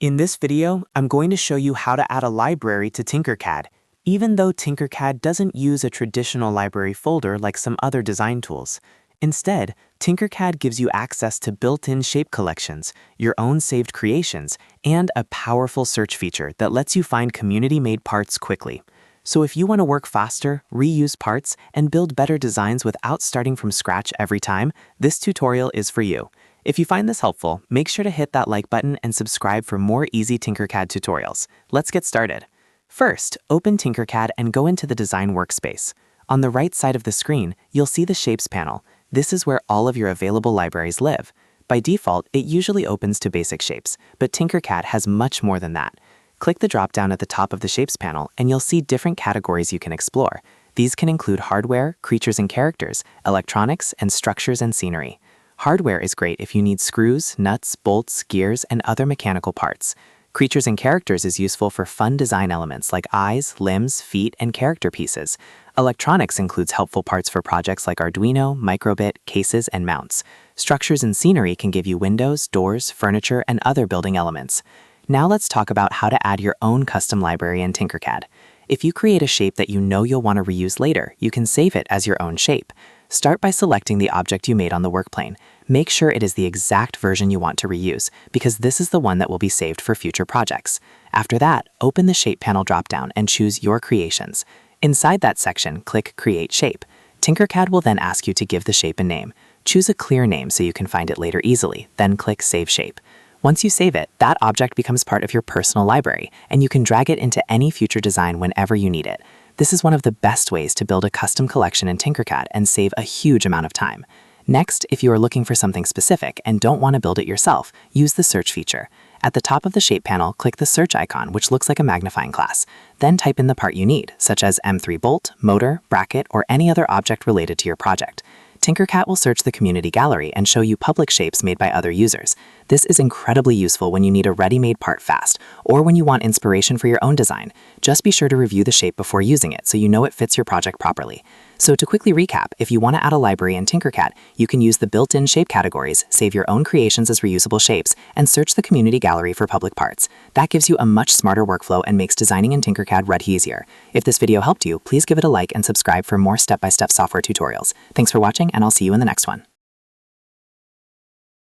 In this video, I'm going to show you how to add a library to Tinkercad, even though Tinkercad doesn't use a traditional library folder like some other design tools. Instead, Tinkercad gives you access to built-in shape collections, your own saved creations, and a powerful search feature that lets you find community-made parts quickly. So if you want to work faster, reuse parts, and build better designs without starting from scratch every time, this tutorial is for you. If you find this helpful, make sure to hit that like button and subscribe for more easy Tinkercad tutorials. Let's get started. First, open Tinkercad and go into the Design workspace. On the right side of the screen, you'll see the Shapes panel. This is where all of your available libraries live. By default, it usually opens to basic shapes, but Tinkercad has much more than that. Click the drop-down at the top of the Shapes panel, and you'll see different categories you can explore. These can include hardware, creatures and characters, electronics, and structures and scenery. Hardware is great if you need screws, nuts, bolts, gears, and other mechanical parts. Creatures and characters is useful for fun design elements like eyes, limbs, feet, and character pieces. Electronics includes helpful parts for projects like Arduino, microbit, cases, and mounts. Structures and scenery can give you windows, doors, furniture, and other building elements. Now let's talk about how to add your own custom library in Tinkercad. If you create a shape that you know you'll want to reuse later, you can save it as your own shape. Start by selecting the object you made on the work plane. Make sure it is the exact version you want to reuse, because this is the one that will be saved for future projects. After that, open the Shape panel dropdown and choose Your Creations. Inside that section, click Create Shape. Tinkercad will then ask you to give the shape a name. Choose a clear name so you can find it later easily, then click Save Shape. Once you save it, that object becomes part of your personal library, and you can drag it into any future design whenever you need it. This is one of the best ways to build a custom collection in Tinkercad and save a huge amount of time. Next, if you are looking for something specific and don't want to build it yourself, use the Search feature. At the top of the Shape panel, click the Search icon, which looks like a magnifying glass. Then type in the part you need, such as M3 bolt, motor, bracket, or any other object related to your project. Tinkercad will search the community gallery and show you public shapes made by other users. This is incredibly useful when you need a ready-made part fast, or when you want inspiration for your own design. Just be sure to review the shape before using it so you know it fits your project properly. So to quickly recap, if you want to add a library in Tinkercad, you can use the built-in shape categories, save your own creations as reusable shapes, and search the community gallery for public parts. That gives you a much smarter workflow and makes designing in Tinkercad much easier. If this video helped you, please give it a like and subscribe for more step-by-step software tutorials. Thanks for watching, and I'll see you in the next one.